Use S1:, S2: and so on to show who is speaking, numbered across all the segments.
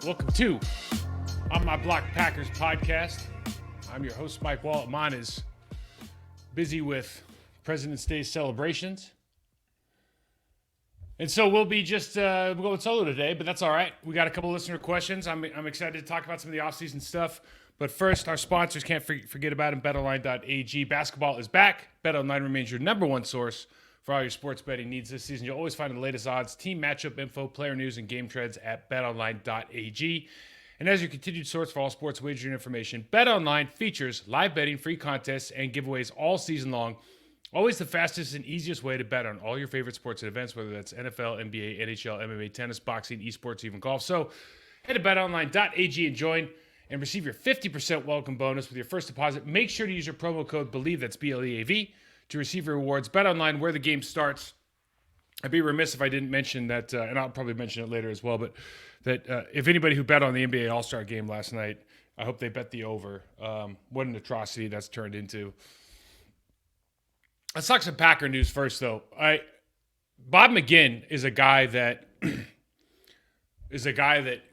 S1: Welcome to On My Block Packers podcast. I'm your host, Mike Wahle. Mine is busy with President's Day celebrations. And so we'll be just going solo today, but that's all right. We got a couple listener questions. I'm excited to talk about some of the offseason stuff. But first, our sponsors, can't forget about them, betonline.ag. Basketball is back. BetOnline remains your number one source for all your sports betting needs this season. You'll always find the latest odds, team matchup info, player news, and game trends at betonline.ag. And as your continued source for all sports wagering information, BetOnline features live betting, free contests, and giveaways all season long. Always the fastest and easiest way to bet on all your favorite sports and events, whether that's NFL, NBA, NHL, MMA, tennis, boxing, esports, even golf. So head to betonline.ag and join and receive your 50% welcome bonus with your first deposit. Make sure to use your promo code BELIEVE, that's BLEAV, to receive your rewards. BetOnline, where the game starts. I'd be remiss if I didn't mention that, and I'll probably mention it later as well, but that if anybody who bet on the NBA All-Star game last night, I hope they bet the over. What an atrocity that's turned into. Let's talk some Packer news first, though. Bob McGinn is a guy that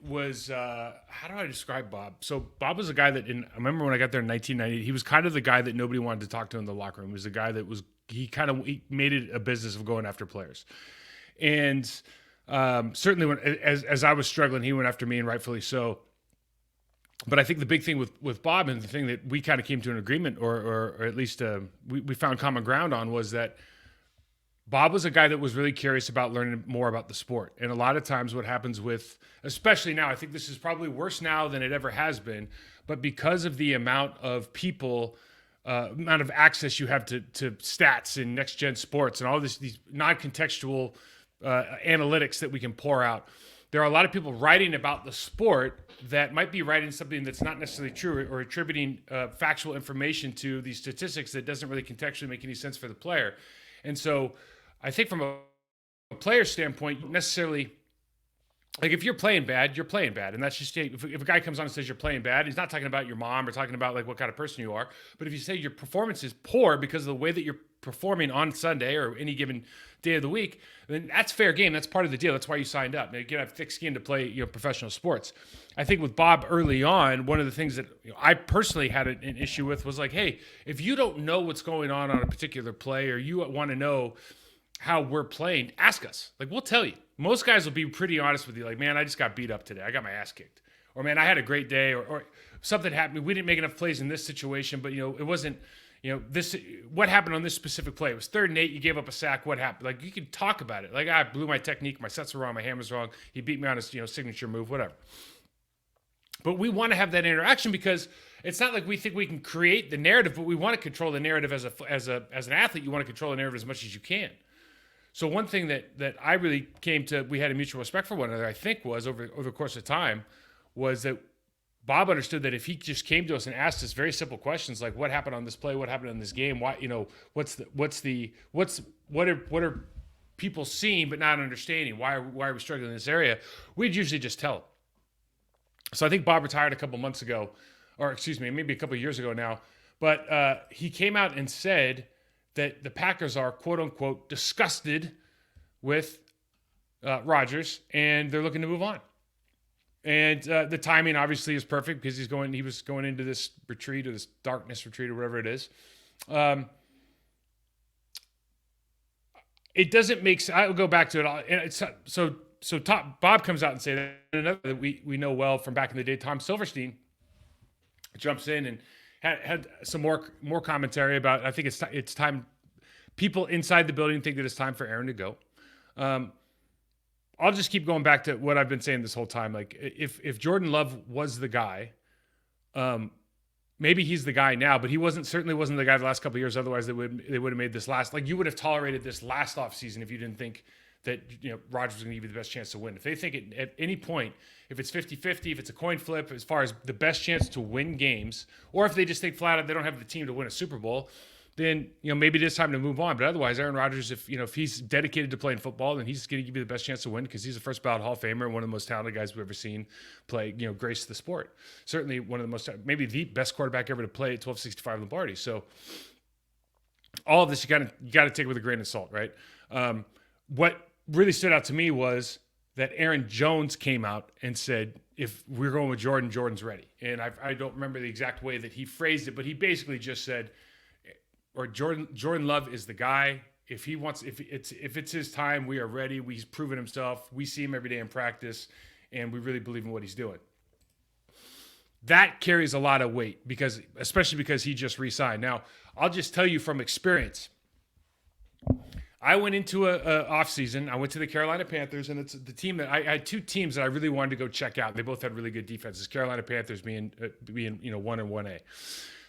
S1: was how do I describe Bob? So Bob was a guy that I remember when I got there in 1990, he was kind of the guy that nobody wanted to talk to in the locker room. He was the guy that he made it a business of going after players, and certainly when as I was struggling, he went after me, and rightfully so. But I think the big thing with Bob, and the thing that we kind of came to an agreement, or at least we found common ground on, was that Bob was a guy that was really curious about learning more about the sport. And a lot of times what happens with, especially now, I think this is probably worse now than it ever has been, but because of the amount of people, amount of access you have to stats and next-gen sports and all these non-contextual analytics that we can pour out, there are a lot of people writing about the sport that might be writing something that's not necessarily true, or attributing factual information to these statistics that doesn't really contextually make any sense for the player. And so I think from a player standpoint, necessarily, like if you're playing bad, you're playing bad. And that's just, if a guy comes on and says you're playing bad, he's not talking about your mom or talking about like what kind of person you are. But if you say your performance is poor because of the way that you're performing on Sunday or any given day of the week, then that's fair game. That's part of the deal. That's why you signed up. Now, you have thick skin to play professional sports. I think with Bob early on, one of the things that I personally had an issue with was like, hey, if you don't know what's going on a particular play, or you want to know how we're playing, ask us. Like, we'll tell you. Most guys will be pretty honest with you. Like, man, I just got beat up today. I got my ass kicked. Or, man, I had a great day. Or something happened. We didn't make enough plays in this situation, but, it wasn't, this, what happened on this specific play? It was 3rd and 8. You gave up a sack. What happened? Like, you can talk about it. Like, I blew my technique. My sets were wrong. My hammer's wrong. He beat me on his, signature move, whatever. But we want to have that interaction because it's not like we think we can create the narrative, but we want to control the narrative as an athlete. You want to control the narrative as much as you can. So one thing that I really we had a mutual respect for one another, I think, was over the course of time, was that Bob understood that if he just came to us and asked us very simple questions like, what happened on this play, what happened in this game, why, what are people seeing but not understanding, why are we struggling in this area, we'd usually just tell him. So I think Bob retired a couple months ago, or excuse me, maybe a couple years ago now, but he came out and said that the Packers are, quote unquote, disgusted with Rodgers, and they're looking to move on. And the timing obviously is perfect because he was going into this retreat, or this darkness retreat, or whatever it is. It doesn't make sense. I'll go back to it. And it's Bob comes out and say that. Another that we know well from back in the day, Tom Silverstein jumps in and had some more commentary about. I think it's time. People inside the building think that it's time for Aaron to go. I'll just keep going back to what I've been saying this whole time. Like if Jordan Love was the guy, maybe he's the guy now, but he certainly wasn't the guy the last couple of years. Otherwise, they would have made this last. Like, you would have tolerated this last offseason if you didn't think that Rodgers was going to give you the best chance to win. If they think at any point, if it's 50-50, if it's a coin flip, as far as the best chance to win games, or if they just think flat out they don't have the team to win a Super Bowl, then maybe it is time to move on. But otherwise, Aaron Rodgers, if he's dedicated to playing football, then he's going to give you the best chance to win because he's a first ballot Hall of Famer and one of the most talented guys we've ever seen play, grace the sport. Certainly one of the most, maybe the best quarterback ever to play at 1265 Lombardi. So all of this you got to take with a grain of salt, right? What really stood out to me was that Aaron Jones came out and said, if we're going with Jordan, Jordan's ready. And I don't remember the exact way that he phrased it, but he basically just said, or Jordan Love is the guy. If he wants, if it's his time, we are ready. He's proven himself. We see him every day in practice, and we really believe in what he's doing. That carries a lot of weight especially because he just re-signed. Now, I'll just tell you from experience. I went into a offseason. I went to the Carolina Panthers, and it's the team that I had two teams that I really wanted to go check out. They both had really good defenses. Carolina Panthers being 1 and 1A.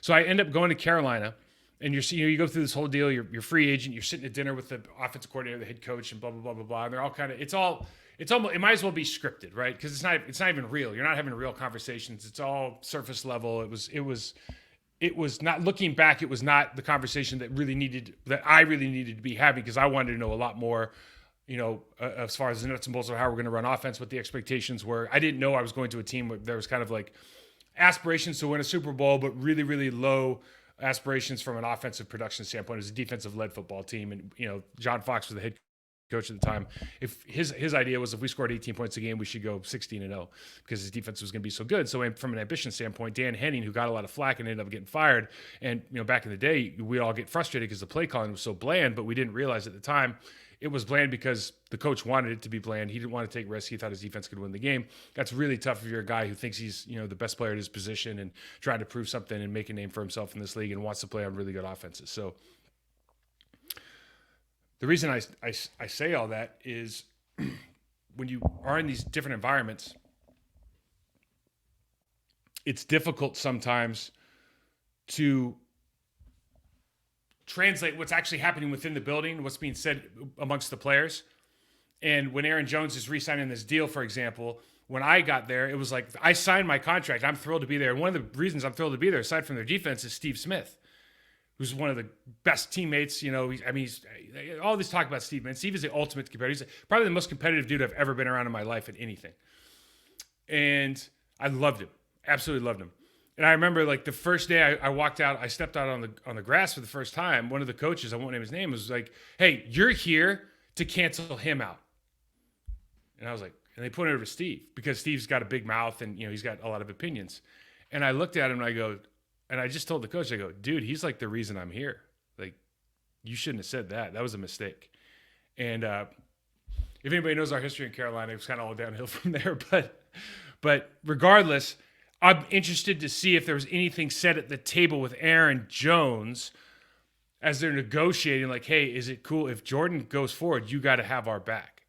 S1: So I end up going to Carolina, and you go through this whole deal. You're free agent. You're sitting at dinner with the offensive coordinator, the head coach, and blah blah blah blah blah. And they're all kind of it might as well be scripted, right? Because it's not even real. You're not having real conversations. It's all surface level. It was not, looking back, it was not the conversation that I really needed to be having, because I wanted to know a lot more, as far as the nuts and bolts of how we're going to run offense, what the expectations were. I didn't know I was going to a team where there was kind of like aspirations to win a Super Bowl, but really, really low aspirations from an offensive production standpoint. It was a defensive-led football team, and John Fox was the head coach at the time. If his idea was, if we scored 18 points a game, we should go 16-0 because his defense was going to be so good. So from an ambition standpoint, Dan Henning, who got a lot of flack and ended up getting fired, and back in the day, we'd all get frustrated because the play calling was so bland, but we didn't realize at the time it was bland because the coach wanted it to be bland. He didn't want to take risks. He thought his defense could win the game. That's really tough if you're a guy who thinks he's the best player at his position and trying to prove something and make a name for himself in this league and wants to play on really good offenses. So the reason I say all that is when you are in these different environments, it's difficult sometimes to translate what's actually happening within the building, what's being said amongst the players. And when Aaron Jones is re-signing this deal, for example, when I got there, it was like, I signed my contract. I'm thrilled to be there. And one of the reasons I'm thrilled to be there, aside from their defense, is Steve Smith, who's one of the best teammates. He's all this talk about Steve, man. Steve is the ultimate competitor. He's probably the most competitive dude I've ever been around in my life at anything. And I loved him. Absolutely loved him. And I remember, like, the first day I walked out, I stepped out on the grass for the first time. One of the coaches, I won't name his name, was like, "Hey, you're here to cancel him out." And I was like, and they pointed over to Steve, because Steve's got a big mouth and, he's got a lot of opinions. And I looked at him and I just told the coach, I go, "Dude, he's like the reason I'm here. Like, you shouldn't have said that. That was a mistake." And if anybody knows our history in Carolina, it was kind of all downhill from there. But regardless, I'm interested to see if there was anything said at the table with Aaron Jones as they're negotiating, like, "Hey, is it cool if Jordan goes forward? You got to have our back,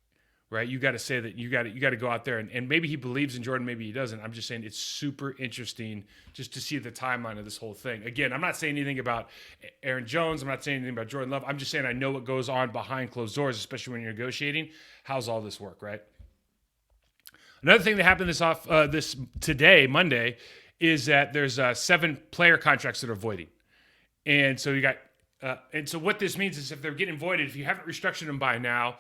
S1: right? You got to say that you got to go out there." And maybe he believes in Jordan, maybe he doesn't. I'm just saying it's super interesting just to see the timeline of this whole thing. Again, I'm not saying anything about Aaron Jones. I'm not saying anything about Jordan Love. I'm just saying I know what goes on behind closed doors, especially when you're negotiating. How's all this work, right? Another thing that happened this today, Monday, is that there's 7 player contracts that are voiding. And so you got and so what this means is, if they're getting voided, if you haven't restructured them by now,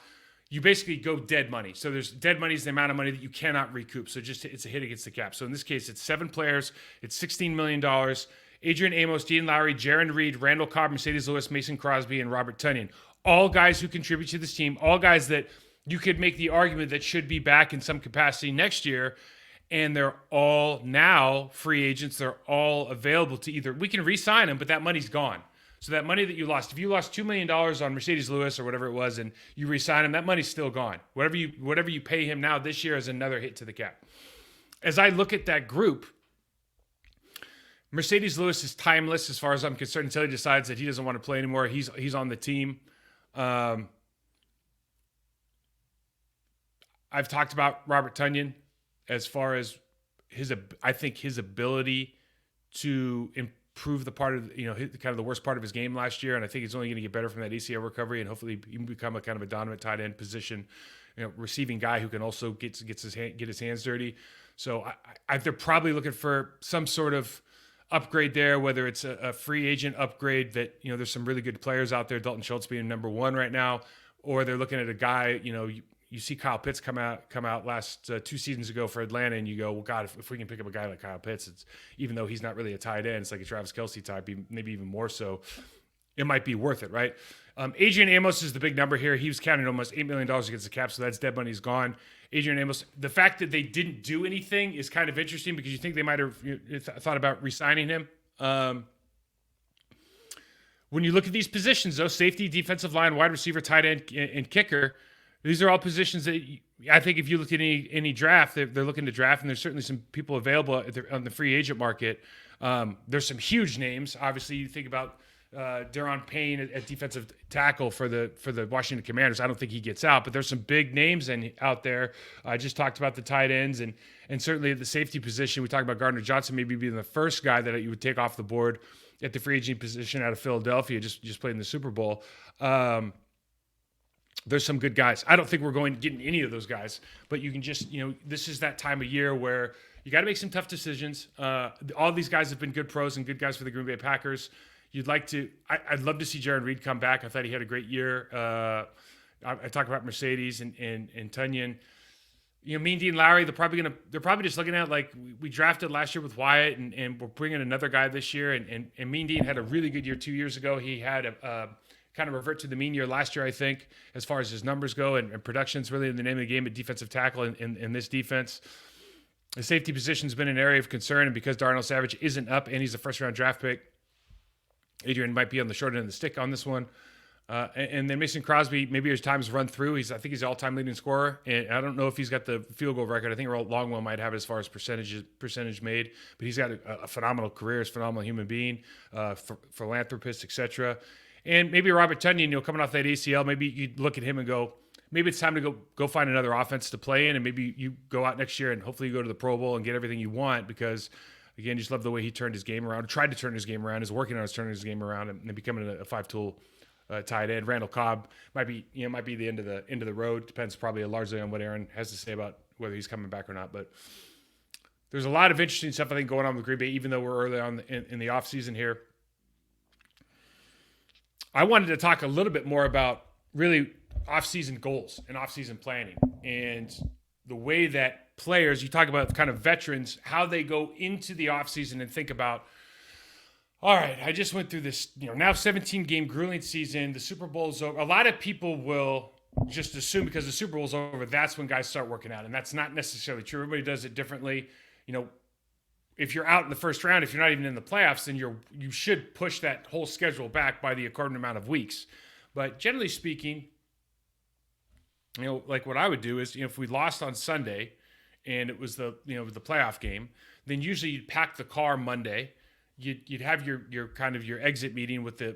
S1: you basically go dead money. So there's dead money is the amount of money that you cannot recoup. So it's a hit against the cap. So in this case, it's 7 players. It's $16 million. Adrian Amos, Dean Lowry, Jaron Reed, Randall Cobb, Mercedes Lewis, Mason Crosby, and Robert Tonyan. All guys who contribute to this team. All guys that you could make the argument that should be back in some capacity next year. And they're all now free agents. They're all available to either, we can re-sign them, but that money's gone. So that money that you lost, if you lost $2 million on Mercedes Lewis or whatever it was, and you re-sign him, that money's still gone. Whatever you pay him now this year is another hit to the cap. As I look at that group, Mercedes Lewis is timeless as far as I'm concerned until he decides that he doesn't want to play anymore. He's on the team. I've talked about Robert Tonyan as far as I think his ability to improve the part of, kind of the worst part of his game last year. And I think he's only going to get better from that ACL recovery, and hopefully he can become a kind of a dominant tight end position, receiving guy who can also get his hands dirty. So they're probably looking for some sort of upgrade there, whether it's a free agent upgrade that, there's some really good players out there, Dalton Schultz being number 1 right now, or they're looking at a guy, you see Kyle Pitts come out last 2 seasons ago for Atlanta, and you go, well, God, if we can pick up a guy like Kyle Pitts, it's, even though he's not really a tight end, it's like a Travis Kelce type, maybe even more so. it might be worth it, right? Adrian Amos is the big number here. He was counting almost $8 million against the cap, so that's dead money. He's gone. Adrian Amos, the fact that they didn't do anything is kind of interesting because you think they might have thought about re-signing him. When you look at these positions, though, safety, defensive line, wide receiver, tight end, and kicker, these are all positions that I think if you look at any draft, they're looking to draft, and there's certainly some people available on the free agent market. There's some huge names. Obviously, you think about Daron Payne at defensive tackle for the Washington Commanders. I don't think he gets out, but there's some big names out there. I just talked about the tight ends and certainly at the safety position. We talked about Gardner Johnson maybe being the first guy that you would take off the board at the free agent position out of Philadelphia, just played in the Super Bowl. There's some good guys. I don't think we're going to get any of those guys, but you can just, this is that time of year where you got to make some tough decisions. All these guys have been good pros and good guys for the Green Bay Packers. I'd love to see Jaron Reed come back. I thought he had a great year. I talk about Mercedes and Tunyon. Mean Dean Lowry, they're probably just looking at like we drafted last year with Wyatt and we're bringing another guy this year. And Mean Dean had a really good year 2 years ago. He had a kind of revert to the mean year last year, I think, as far as his numbers go, and production's really in the name of the game at defensive tackle in this defense. The safety position's been an area of concern, and because Darnell Savage isn't up and he's a first-round draft pick, Adrian might be on the short end of the stick on this one. And then Mason Crosby, maybe his time's run through. I think he's the all-time leading scorer, and I don't know if he's got the field goal record. I think Longwell might have it as far as percentage made, but he's got a phenomenal career, he's a phenomenal human being, philanthropist, etc. And maybe Robert Tunyon, coming off that ACL, maybe you look at him and go, maybe it's time to go find another offense to play in, and maybe you go out next year and hopefully you go to the Pro Bowl and get everything you want because, again, just love the way he turned his game around, tried to turn his game around, is working on turning his game around and becoming a five-tool tight end. Randall Cobb might be the end of the road. Depends probably largely on what Aaron has to say about whether he's coming back or not. But there's a lot of interesting stuff I think going on with Green Bay, even though we're early on in the offseason here. I wanted to talk a little bit more about really offseason goals and offseason planning and the way that players, you talk about kind of veterans, how they go into the offseason and think about, all right, I just went through this, now 17-game grueling season. The Super Bowl's over. A lot of people will just assume because the Super Bowl's over, that's when guys start working out. And that's not necessarily true. Everybody does it differently. If you're out in the first round, if you're not even in the playoffs, then you should push that whole schedule back by the accordant amount of weeks. But generally speaking, like what I would do is, if we lost on Sunday and it was the playoff game, then usually you'd pack the car Monday. You'd have your kind of your exit meeting with the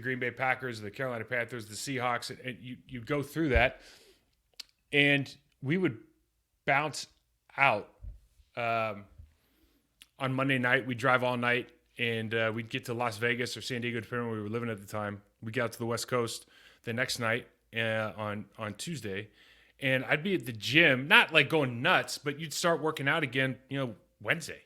S1: Green Bay Packers, the Carolina Panthers, the Seahawks, and you'd go through that, and we would bounce out on Monday night. We'd drive all night, and we'd get to Las Vegas or San Diego, depending on where we were living at the time. We'd get out to the West Coast the next night on Tuesday, and I'd be at the gym, not like going nuts, but you'd start working out again, Wednesday.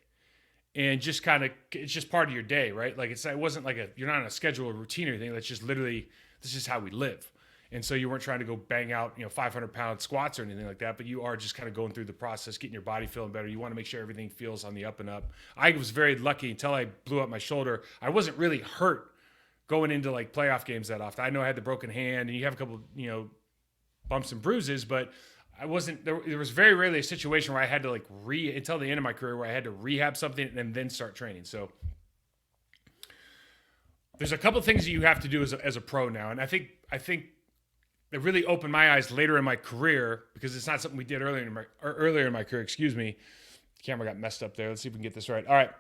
S1: And just kind of, it's just part of your day, right? Like it wasn't like you're not on a schedule or routine or anything. That's just literally, this is how we live. And so you weren't trying to go bang out, 500-pound squats or anything like that, but you are just kind of going through the process, getting your body feeling better. You want to make sure everything feels on the up and up. I was very lucky until I blew up my shoulder. I wasn't really hurt going into like playoff games that often. I know I had the broken hand and you have a couple, bumps and bruises, but I wasn't, there was very rarely a situation where I had to until the end of my career where I had to rehab something and then start training. So there's a couple things that you have to do as a pro now. And I think it really opened my eyes later in my career because it's not something we did earlier in my career, excuse me. The camera got messed up there. Let's see if we can get this right. All right.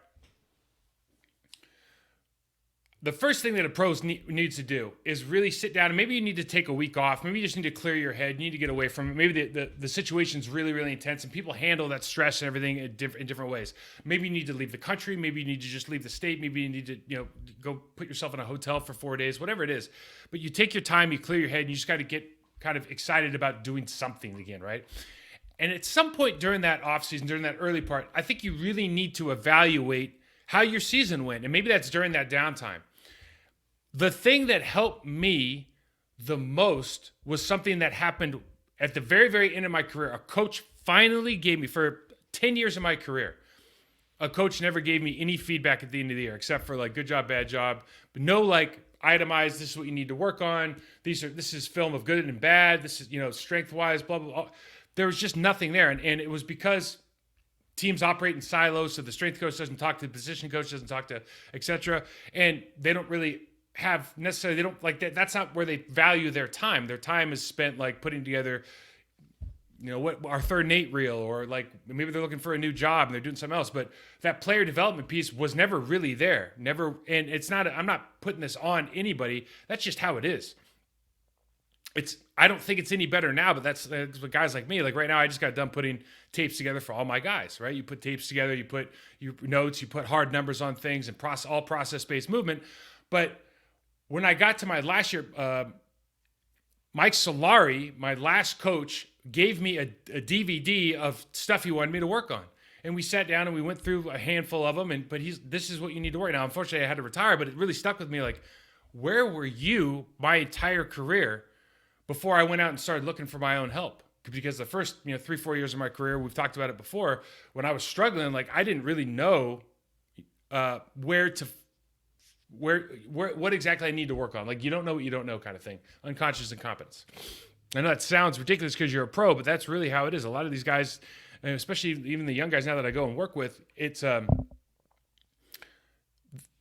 S1: The first thing that a pro needs to do is really sit down, and maybe you need to take a week off. Maybe you just need to clear your head. You need to get away from it. Maybe the situation's really, really intense, and people handle that stress and everything in different ways. Maybe you need to leave the country. Maybe you need to just leave the state. Maybe you need to go put yourself in a hotel for 4 days, whatever it is. But you take your time, you clear your head, and you just got to get kind of excited about doing something again, right? And at some point during that offseason, during that early part, I think you really need to evaluate how your season went, and maybe that's during that downtime. The thing that helped me the most was something that happened at the very, very end of my career. A coach finally gave me, for 10 years of my career, a coach never gave me any feedback at the end of the year except for good job, bad job. But no, itemized. This is what you need to work on. This is film of good and bad. This is, strength wise, blah, blah, blah. There was just nothing there. And it was because teams operate in silos. So the strength coach doesn't talk to the position coach, doesn't talk to et cetera. And they don't really have necessarily, they don't like that. That's not where they value their time. Their time is spent like putting together, what our third Nate reel, or like maybe they're looking for a new job and they're doing something else. But that player development piece was never really there. Never. And it's not, I'm not putting this on anybody. That's just how it is. I don't think it's any better now, but that's what guys like me, like right now, I just got done putting tapes together for all my guys, right? You put tapes together, you put your notes, you put hard numbers on things, and all process-based movement. But when I got to my last year, Mike Solari, my last coach, gave me a DVD of stuff he wanted me to work on. And we sat down and we went through a handful of them. This is what you need to work. Now, unfortunately, I had to retire, but it really stuck with me. Like, where were you my entire career before I went out and started looking for my own help? Because the first 3-4 years of my career, we've talked about it before, when I was struggling, like I didn't really know what exactly I need to work on. Like, you don't know what you don't know, kind of thing. Unconscious incompetence. I know that sounds ridiculous because you're a pro, but that's really how it is. A lot of these guys, and especially even the young guys now that I go and work with, it's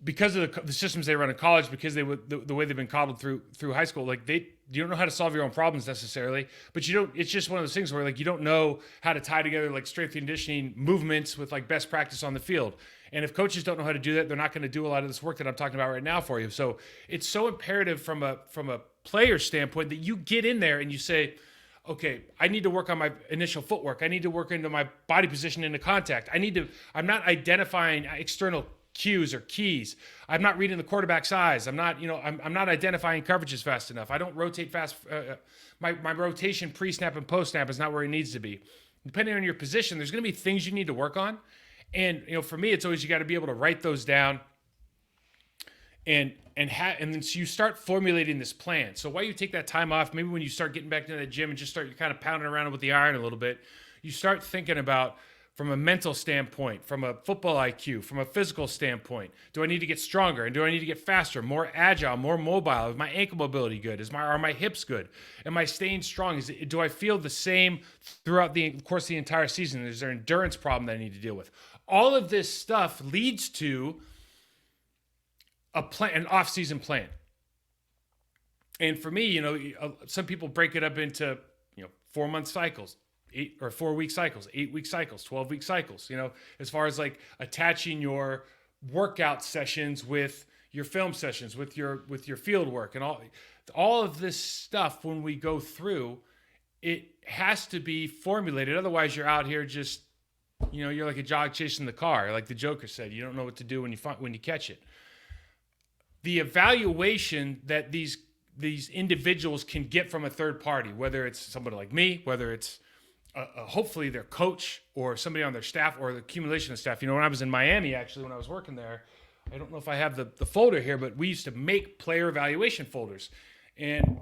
S1: because of the systems they run in college, because the way they've been coddled through high school. Like you don't know how to solve your own problems necessarily, but you don't. It's just one of those things where like you don't know how to tie together like strength and conditioning movements with like best practice on the field. And if coaches don't know how to do that, they're not going to do a lot of this work that I'm talking about right now for you. So it's so imperative from a player standpoint that you get in there and you say, okay, I need to work on my initial footwork. I need to work into my body position into contact. I'm not identifying external cues or keys. I'm not reading the quarterback's eyes. I'm not identifying coverages fast enough. I don't rotate fast. My rotation pre-snap and post-snap is not where it needs to be. Depending on your position, there's going to be things you need to work on. And for me, it's always you got to be able to write those down, and then so you start formulating this plan. So while you take that time off, maybe when you start getting back into the gym and just start kind of pounding around with the iron a little bit, you start thinking about from a mental standpoint, from a football IQ, from a physical standpoint. Do I need to get stronger? And do I need to get faster, more agile, more mobile? Is my ankle mobility good? Are my hips good? Am I staying strong? Do I feel the same throughout the course of the entire season? Is there an endurance problem that I need to deal with? All of this stuff leads to an off-season plan. And for me, some people break it up into 4-month cycles, 4-week cycles, 8-week cycles, 12-week cycles. As far as like attaching your workout sessions with your film sessions, with your field work, and all of this stuff. When we go through, it has to be formulated. Otherwise, you're out here just you're like a jog chasing the car, like the Joker said. You don't know what to do when you catch it. The evaluation that these individuals can get from a third party, whether it's somebody like me, whether it's hopefully their coach or somebody on their staff or the accumulation of staff. When I was in Miami, actually, when I was working there, I don't know if I have the folder here, but we used to make player evaluation folders. And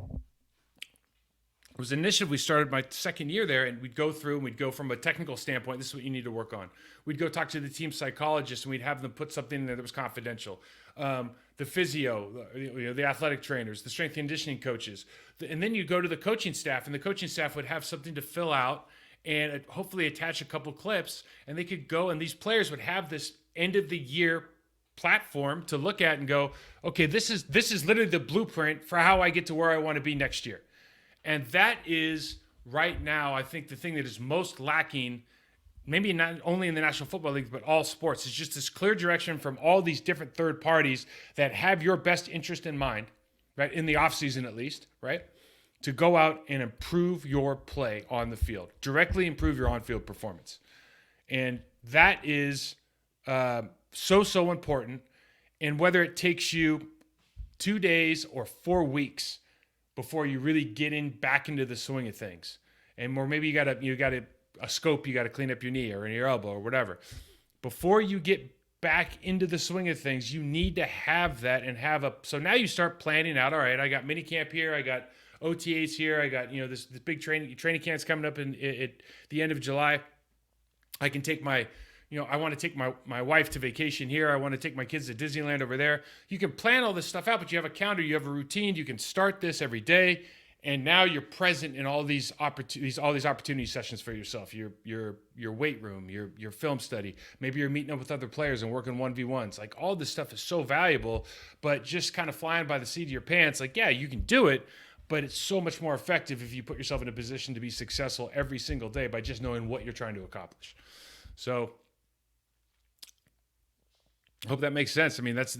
S1: it was an initiative we started my second year there, and we'd go through and we'd go from a technical standpoint, this is what you need to work on. We'd go talk to the team psychologist, and we'd have them put something in there that was confidential. The physio, the athletic trainers, the strength and conditioning coaches. And then you go to the coaching staff, and the coaching staff would have something to fill out and hopefully attach a couple clips, and they could go, and these players would have this end of the year platform to look at and go, okay, this is literally the blueprint for how I get to where I want to be next year. And that is right now, I think, the thing that is most lacking, maybe not only in the National Football League, but all sports. It's just this clear direction from all these different third parties that have your best interest in mind, right? In the offseason, at least, right? To go out and improve your play on the field, directly improve your on-field performance. And that is so important. And whether it takes you 2 days or 4 weeks before you really get back into the swing of things, and or maybe you got a scope, you got to clean up your knee or in your elbow or whatever. Before you get back into the swing of things, you need to have that and so now you start planning out, all right, I got mini camp here, I got OTAs here, I got, this big training camp's coming up at the end of July. I can take my I want to take my wife to vacation here. I want to take my kids to Disneyland over there. You can plan all this stuff out, but you have a calendar, you have a routine. You can start this every day, and now you're present in all these opportunity sessions for yourself. Your weight room, your film study. Maybe you're meeting up with other players and working 1v1s. Like, all this stuff is so valuable, but just kind of flying by the seat of your pants. Like, yeah, you can do it, but it's so much more effective if you put yourself in a position to be successful every single day by just knowing what you're trying to accomplish. So, hope that makes sense. I mean, this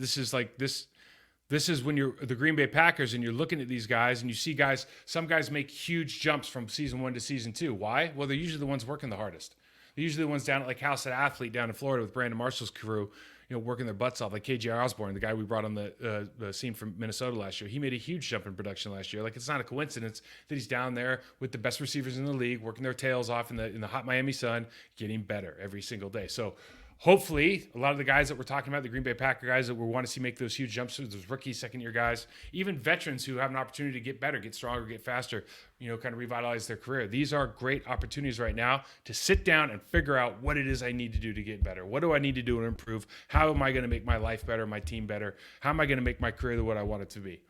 S1: is when you're the Green Bay Packers and you're looking at these guys and you see some guys make huge jumps from season 1 to season 2. Why? Well, they're usually the ones working the hardest. They're usually the ones down at like House of Athlete down in Florida with Brandon Marshall's crew, working their butts off, like KJ Osborne, the guy we brought on the scene from Minnesota last year. He made a huge jump in production last year. Like, it's not a coincidence that he's down there with the best receivers in the league, working their tails off in the hot Miami sun, getting better every single day. So, hopefully, a lot of the guys that we're talking about, the Green Bay Packer guys that we want to see make those huge jumps, those rookie, second-year guys, even veterans who have an opportunity to get better, get stronger, get faster, kind of revitalize their career. These are great opportunities right now to sit down and figure out what it is I need to do to get better. What do I need to do to improve? How am I going to make my life better, my team better? How am I going to make my career what I want it to be?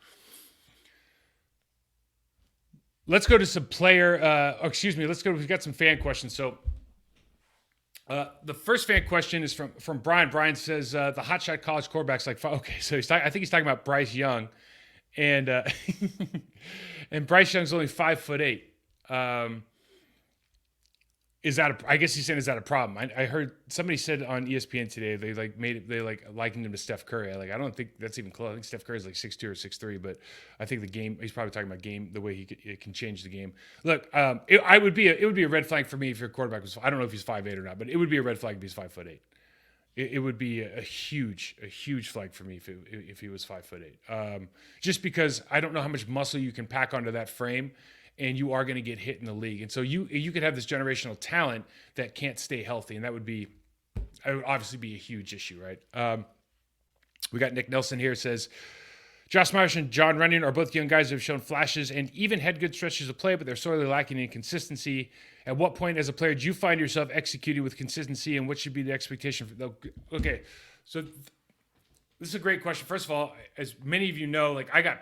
S1: Let's go to some we've got some fan questions. So, the first fan question is from Brian. Brian says the hotshot college quarterback's like, okay, so I think he's talking about Bryce Young, and and Bryce Young's only 5'8". I guess he's saying, is that a problem? I heard somebody said on ESPN today they likened him to Steph Curry. I don't think that's even close. I think Steph Curry's like 6'2" or 6'3", but I think the game, he's probably talking about the way it can change the game. Look, it would be a red flag for me if your quarterback was, I don't know if he's 5'8" or not, but it would be a red flag if he's 5'8". It would be a huge flag for me if he was 5'8". Just because I don't know how much muscle you can pack onto that frame, and you are going to get hit in the league. And so you could have this generational talent that can't stay healthy, and that would obviously be a huge issue, right? We got Nick Nelson here, says, Josh Myers and John Runyon are both young guys who have shown flashes and even had good stretches of play, but they're sorely lacking in consistency. At what point as a player do you find yourself executing with consistency, and what should be the expectation for Okay, so this is a great question. First of all, as many of you know, like, I got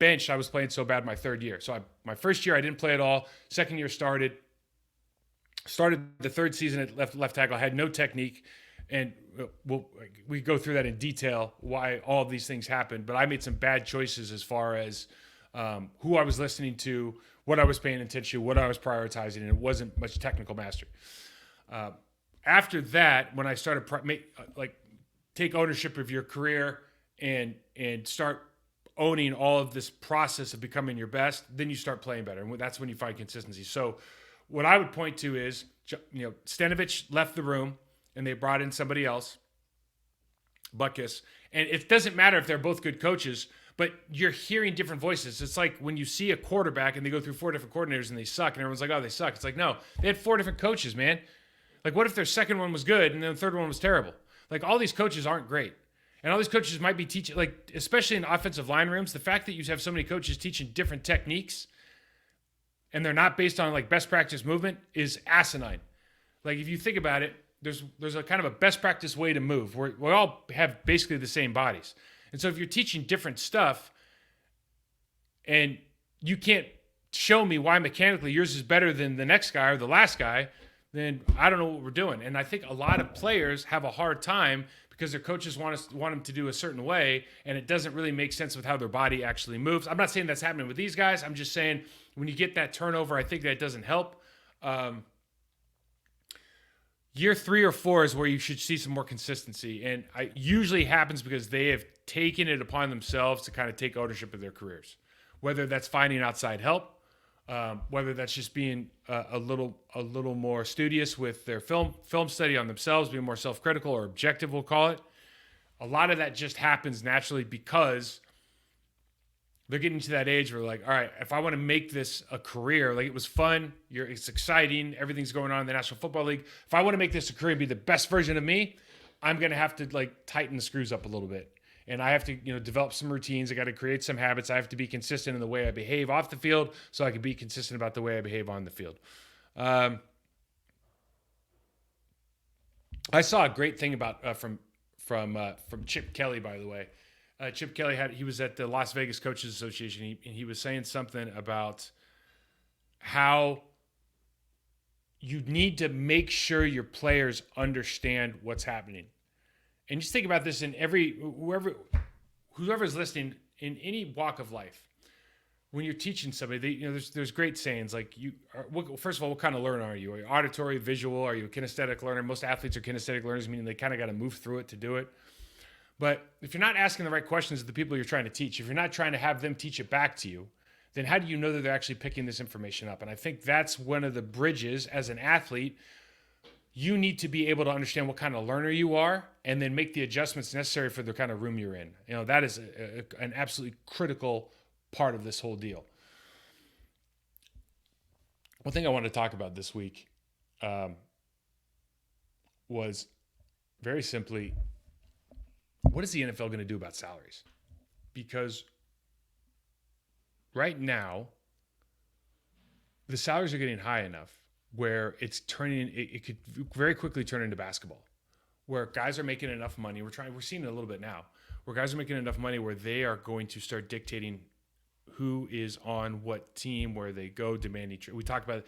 S1: benched. I was playing so bad my third year. So my first year I didn't play at all. Second year started the third season at left tackle. I had no technique, and we go through that in detail why all of these things happened. But I made some bad choices as far as who I was listening to, what I was paying attention to, what I was prioritizing, and it wasn't much technical mastery. After that, when I started take ownership of your career and start owning all of this process of becoming your best, then you start playing better. And that's when you find consistency. So what I would point to is, Stanovich left the room and they brought in somebody else, Butkus. And it doesn't matter if they're both good coaches, but you're hearing different voices. It's like when you see a quarterback and they go through 4 different coordinators and they suck, and everyone's like, oh, they suck. It's like, no, they had 4 different coaches, man. Like, what if their second one was good and then the third one was terrible? Like, all these coaches aren't great. And all these coaches might be teaching, like, especially in offensive line rooms, the fact that you have so many coaches teaching different techniques and they're not based on, like, best practice movement is asinine. Like, if you think about it, there's a kind of a best practice way to move. We all have basically the same bodies. And so if you're teaching different stuff and you can't show me why mechanically yours is better than the next guy or the last guy, then I don't know what we're doing. And I think a lot of players have a hard time because their coaches want them to do a certain way, and it doesn't really make sense with how their body actually moves. I'm not saying that's happening with these guys. I'm just saying when you get that turnover, I think that doesn't help. Year 3 or 4 is where you should see some more consistency, and it usually happens because they have taken it upon themselves to kind of take ownership of their careers, whether that's finding outside help, whether that's just being a little more studious with their film study on themselves, being more self-critical or objective, we'll call it. A lot of that just happens naturally because they're getting to that age where, like, all right, if I want to make this a career, like, it was fun, it's exciting, everything's going on in the National Football League. If I want to make this a career and be the best version of me, I'm going to have to, like, tighten the screws up a little bit. And I have to, develop some routines. I got to create some habits. I have to be consistent in the way I behave off the field so I can be consistent about the way I behave on the field. I saw a great thing about from Chip Kelly, by the way. Chip Kelly he was at the Las Vegas Coaches Association, and he was saying something about how you need to make sure your players understand what's happening. And just think about this in whoever's listening in any walk of life. When you're teaching somebody, there's great sayings like first of all, what kind of learner are you? Are you auditory, visual? Are you a kinesthetic learner? Most athletes are kinesthetic learners, meaning they kind of got to move through it to do it. But if you're not asking the right questions of the people you're trying to teach, if you're not trying to have them teach it back to you, then how do you know that they're actually picking this information up? And I think that's one of the bridges as an athlete. You need to be able to understand what kind of learner you are and then make the adjustments necessary for the kind of room you're in. That is an absolutely critical part of this whole deal. One thing I wanted to talk about this week was very simply, what is the NFL going to do about salaries? Because right now, the salaries are getting high enough where it could very quickly turn into basketball, where guys are making enough money. We're seeing it a little bit now, where guys are making enough money where they are going to start dictating who is on what team, where they go, demanding. You can talk about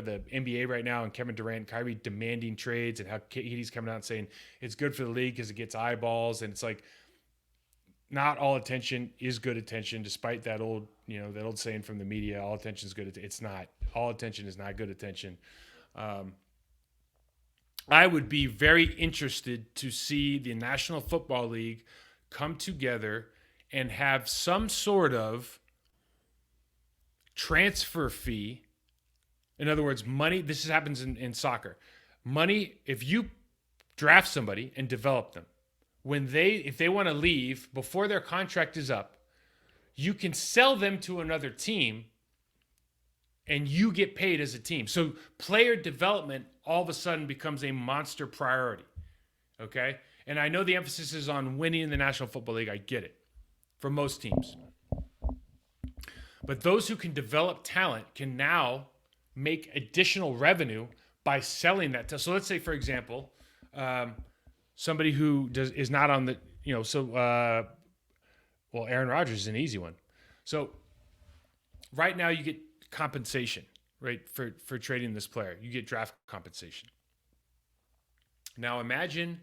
S1: the NBA right now and Kevin Durant and Kyrie demanding trades, and how KD's coming out and saying it's good for the league because it gets eyeballs. And it's like, not all attention is good attention, despite that old saying from the media, all attention is good. It's not. All attention is not good attention. I would be very interested to see the National Football League come together and have some sort of transfer fee. In other words, money. This happens in soccer. Money, if you draft somebody and develop them, if they want to leave before their contract is up, you can sell them to another team and you get paid as a team. So player development all of a sudden becomes a monster priority. Okay? And I know the emphasis is on winning in the National Football League. I get it. For most teams. But those who can develop talent can now make additional revenue by selling that. So let's say, for example, somebody who is not on the, Aaron Rodgers is an easy one. So right now you get compensation, right, for trading this player. You get draft compensation. Now imagine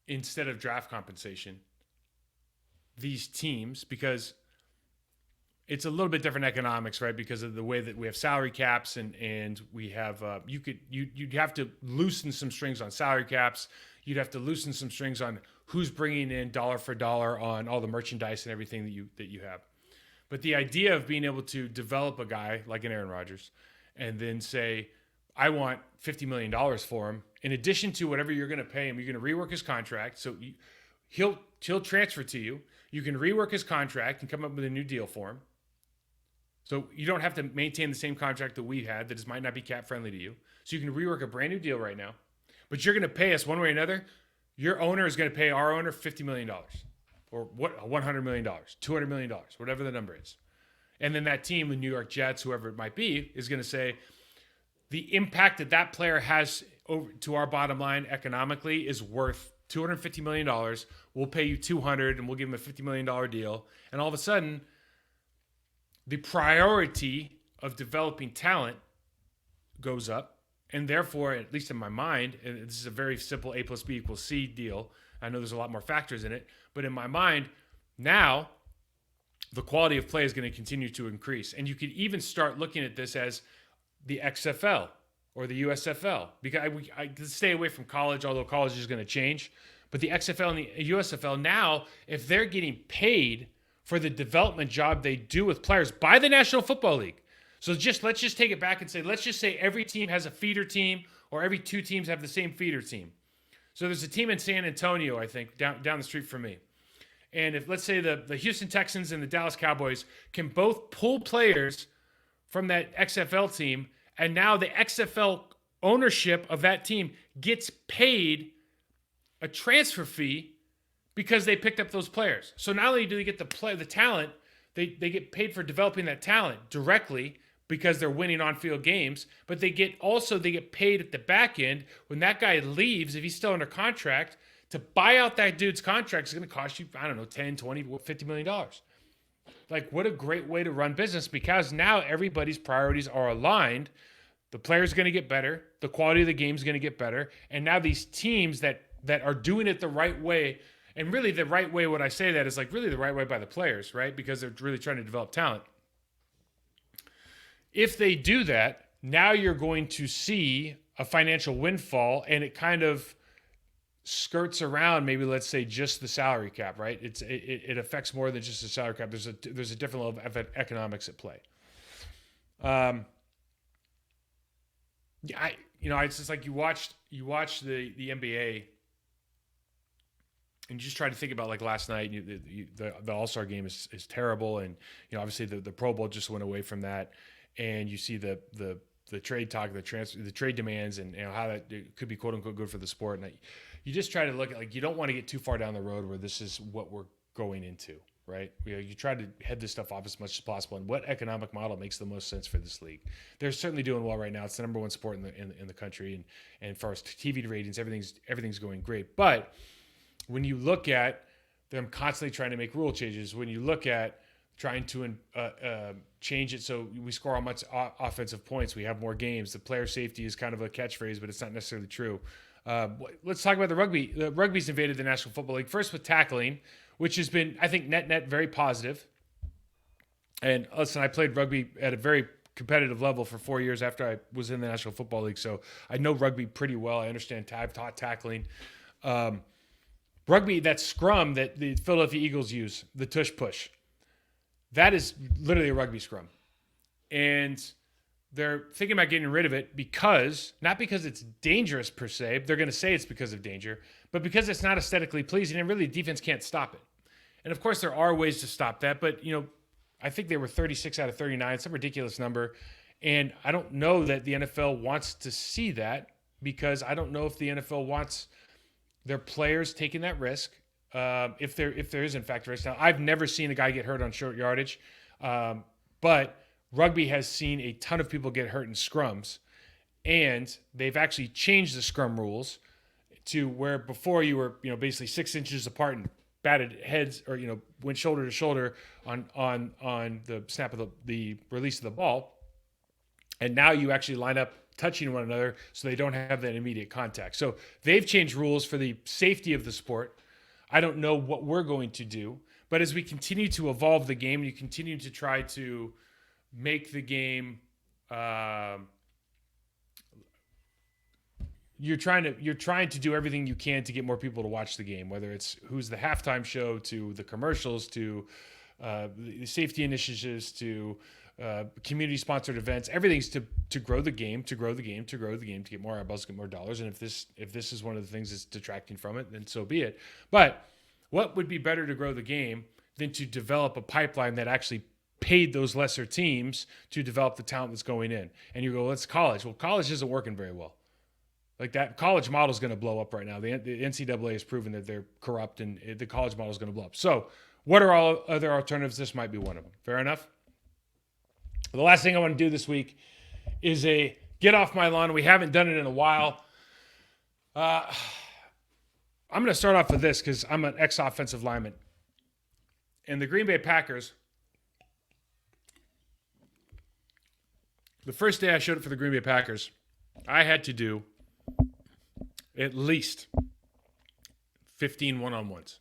S1: instead of draft compensation, these teams, because it's a little bit different economics, right? Because of the way that we have salary caps and we have, you'd have to loosen some strings on salary caps. You'd have to loosen some strings on who's bringing in dollar for dollar on all the merchandise and everything that you have. But the idea of being able to develop a guy like an Aaron Rodgers and then say, I want $50 million for him, in addition to whatever you're going to pay him, you're going to rework his contract. So he'll transfer to you. You can rework his contract and come up with a new deal for him. So you don't have to maintain the same contract that we had that might not be cap friendly to you. So you can rework a brand new deal right now. But you're going to pay us one way or another. Your owner is going to pay our owner $50 million or $100 million, $200 million, whatever the number is. And then that team, the New York Jets, whoever it might be, is going to say the impact that player has over to our bottom line economically is worth $250 million. We'll pay you $200 and we'll give him a $50 million deal. And all of a sudden, the priority of developing talent goes up. And therefore, at least in my mind, and this is a very simple A plus B equals C deal. I know there's a lot more factors in it. But in my mind, now the quality of play is going to continue to increase. And you could even start looking at this as the XFL or the USFL. Because I stay away from college, although college is going to change. But the XFL and the USFL now, if they're getting paid for the development job they do with players by the National Football League. So let's just take it back and say, let's just say every team has a feeder team or every two teams have the same feeder team. So there's a team in San Antonio, I think, down the street from me. And if, let's say, the Houston Texans and the Dallas Cowboys can both pull players from that XFL team, and now the XFL ownership of that team gets paid a transfer fee because they picked up those players. So not only do they get the talent, they get paid for developing that talent directly because they're winning on-field games, but they get paid at the back end when that guy leaves, if he's still under contract, to buy out that dude's contract is going to cost you, I don't know, 10, 20, $50 million. Like, what a great way to run business, because now everybody's priorities are aligned. The player's going to get better. The quality of the game is going to get better. And now these teams that are doing it the right way, and really the right way, when I say that, is like really the right way by the players, right? Because they're really trying to develop talent. If they do that, now you're going to see a financial windfall, and it kind of skirts around maybe, let's say, just the salary cap, right? It affects more than just the salary cap. There's a different level of economics at play. It's just like you watch the NBA, and you just try to think about like last night. The All-Star game is terrible, and obviously the Pro Bowl just went away from that, and you see the trade talk, the trade demands, and how that could be quote unquote good for the sport. And you just try to look at, like, you don't want to get too far down the road where this is what we're going into, right? You try to head this stuff off as much as possible, and what economic model makes the most sense for this league. They're certainly doing well right now. It's the number one sport in the country, and as far as TV ratings, everything's going great. But when you look at them constantly trying to make rule changes, when you look at trying to change it so we score how much offensive points, we have more games. The player safety is kind of a catchphrase, but it's not necessarily true. Let's talk about the rugby. The rugby's invaded the National Football League, first with tackling, which has been, I think, net very positive. And listen, I played rugby at a very competitive level for 4 years after I was in the National Football League, so I know rugby pretty well. I understand. I've taught tackling. Rugby, that scrum that the Philadelphia Eagles use, the tush push, that is literally a rugby scrum. And they're thinking about getting rid of it not because it's dangerous per se. They're going to say it's because of danger, but because it's not aesthetically pleasing, and really the defense can't stop it. And of course there are ways to stop that, but I think they were 36 out of 39, some ridiculous number. And I don't know that the NFL wants to see that, because I don't know if the NFL wants their players taking that risk. If there is in fact a risk. Now, I've never seen a guy get hurt on short yardage, but rugby has seen a ton of people get hurt in scrums, and they've actually changed the scrum rules to where before you were basically 6 inches apart and batted heads, or went shoulder to shoulder on the snap of the release of the ball, and now you actually line up touching one another so they don't have that immediate contact. So they've changed rules for the safety of the sport. I don't know what we're going to do, but as we continue to evolve the game, you continue to try to make the game, you're trying to do everything you can to get more people to watch the game, whether it's who's the halftime show, to the commercials, to the safety initiatives, to community sponsored events. Everything's to grow the game, to get more eyeballs, to get more dollars. And if this is one of the things that's detracting from it, then so be it. But what would be better to grow the game than to develop a pipeline that actually paid those lesser teams to develop the talent that's going in? And you go, let's college. Well, college isn't working very well. Like, that college model is going to blow up right now. The NCAA has proven that they're corrupt, and the college model is going to blow up. So what are all other alternatives? This might be one of them. Fair enough? The last thing I want to do this week is a get off my lawn. We haven't done it in a while. I'm going to start off with this because I'm an ex-offensive lineman. And the Green Bay Packers, the first day I showed up for the Green Bay Packers, I had to do at least 15 one-on-ones.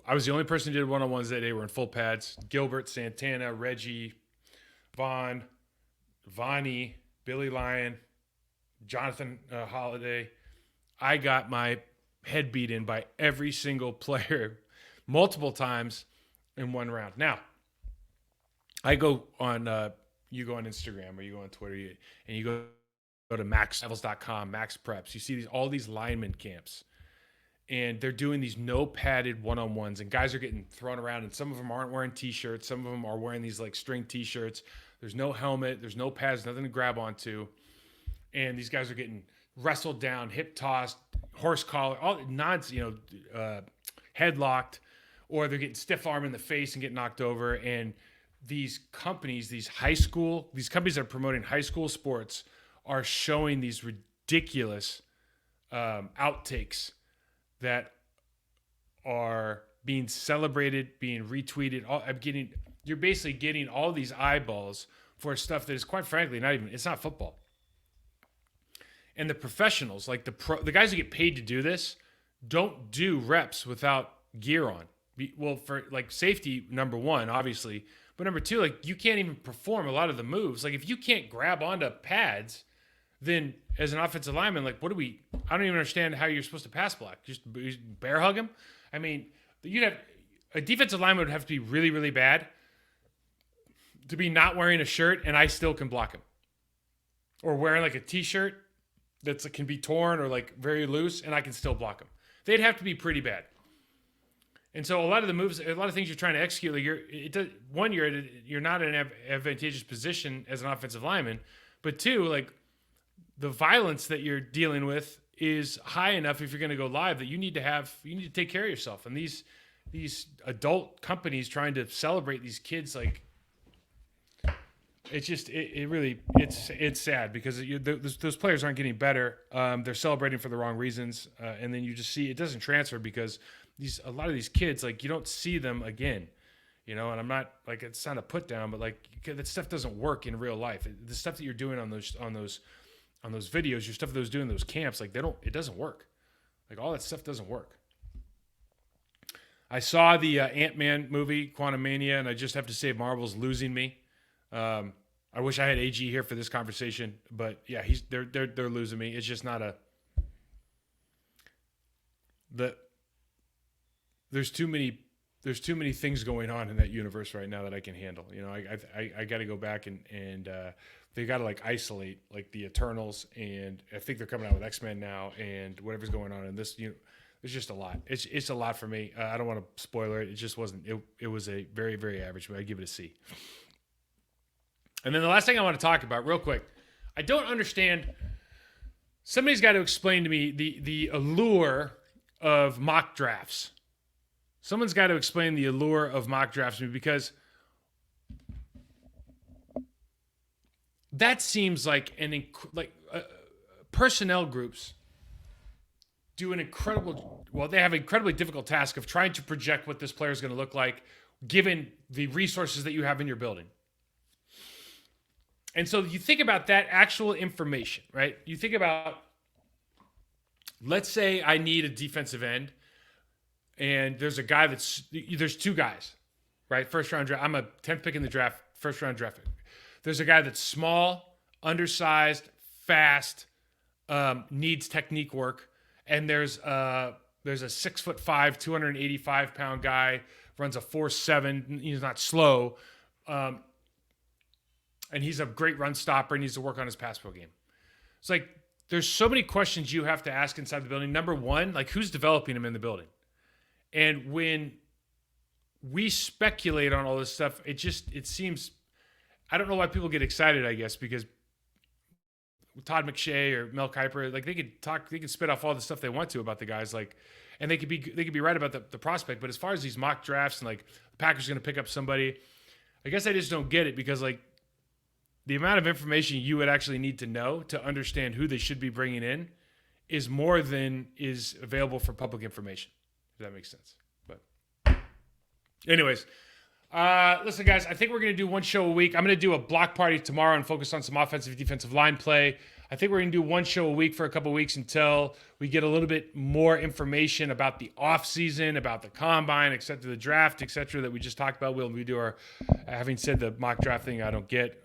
S1: I was the only person who did one-on-ones that day. We're in full pads. Gilbert, Santana, Reggie, Vaughn, Vonnie, Billy Lyon, Jonathan Holiday. I got my head beat in by every single player multiple times in one round. Now, I go on, you go on Instagram or you go on Twitter, and you go to maxlevels.com, Max Preps. You see all these lineman camps, and they're doing these no padded one-on-ones, and guys are getting thrown around, and some of them aren't wearing t-shirts. Some of them are wearing these like string t-shirts. There's no helmet. There's no pads, nothing to grab onto. And these guys are getting wrestled down, hip tossed, horse collar, all headlocked, or they're getting stiff arm in the face and get knocked over. And these companies, these companies that are promoting high school sports are showing these ridiculous outtakes that are being celebrated, being retweeted. You're basically getting all these eyeballs for stuff that is, quite frankly, it's not football. And the professionals, like the guys who get paid to do this, don't do reps without gear on. Well, for like safety, number one, obviously, but number two, like you can't even perform a lot of the moves. Like if you can't grab onto pads, then as an offensive lineman, like I don't even understand how you're supposed to pass block. Just bear hug him. I mean, a defensive lineman would have to be really, really bad to be not wearing a shirt, and I still can block him. Or wearing like a t-shirt that can be torn or like very loose, and I can still block him. They'd have to be pretty bad. And so a lot of the moves, a lot of things you're trying to execute, like you're not in an advantageous position as an offensive lineman, but two, like the violence that you're dealing with is high enough if you're going to go live that you need to take care of yourself. And these adult companies trying to celebrate these kids, like it's just it's sad because those players aren't getting better. They're celebrating for the wrong reasons, and then you just see it doesn't transfer because a lot of these kids, like you don't see them again, And I'm not like, it's not a put down, but like that stuff doesn't work in real life. The stuff that you're doing on those videos, your stuff that was doing in those camps, like it doesn't work. Like all that stuff doesn't work. I saw the Ant-Man movie, Quantumania, and I just have to say Marvel's losing me. I wish I had AG here for this conversation, but yeah, they're losing me. It's just not there's too many things going on in that universe right now that I can handle. I got to go back and they got to like isolate like the Eternals, and I think they're coming out with X-Men now, and whatever's going on in this. It's just a lot. It's a lot for me. I don't want to spoiler it. It just wasn't. It was a very, very average movie. I give it a C. And then the last thing I want to talk about real quick, I don't understand. Somebody's got to explain to me the allure of mock drafts. Someone's got to explain the allure of mock drafts to me, because that seems like personnel groups do they have an incredibly difficult task of trying to project what this player is going to look like given the resources that you have in your building. And so you think about that actual information, right? You think about, let's say I need a defensive end, and there's two guys, right? First round draft. I'm a 10th pick in the draft, first round draft pick. There's a guy that's small, undersized, fast, needs technique work. And there's a 6'5", 285-pound guy, runs a 4.7. He's not slow. And he's a great run stopper and needs to work on his pass pro game. It's like, there's so many questions you have to ask inside the building. Number one, like who's developing him in the building? And when we speculate on all this stuff, it seems, I don't know why people get excited, I guess, because Todd McShay or Mel Kiper, like they could spit off all the stuff they want to about the guys, like, and they could be right about the prospect. But as far as these mock drafts and like the Packers are going to pick up somebody, I guess I just don't get it, because like the amount of information you would actually need to know to understand who they should be bringing in is more than is available for public information. If that makes sense. But anyways, listen, guys, I think we're going to do one show a week. I'm going to do a block party tomorrow and focus on some offensive, defensive line play. I think we're going to do one show a week for a couple of weeks until we get a little bit more information about the offseason, about the combine, et cetera, the draft, et cetera, that we just talked about. We do our, having said the mock draft thing, I don't get.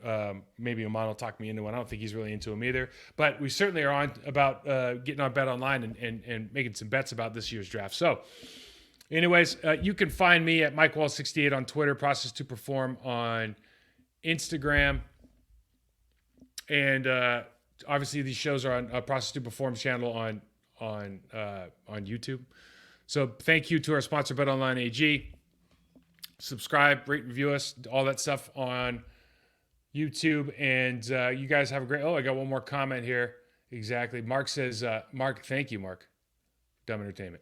S1: Maybe Aman will talk me into one. I don't think he's really into them either. But we certainly are on about getting on Bet Online and making some bets about this year's draft. So, anyways, you can find me at MikeWall68 on Twitter, Process to Perform on Instagram, and obviously these shows are on Process to Perform channel on YouTube. So thank you to our sponsor, BetOnline AG. Subscribe, rate, review us, all that stuff on YouTube, and you guys have a great. Oh, I got one more comment here. Exactly, Mark says, Mark, thank you, Mark. Dumb Entertainment.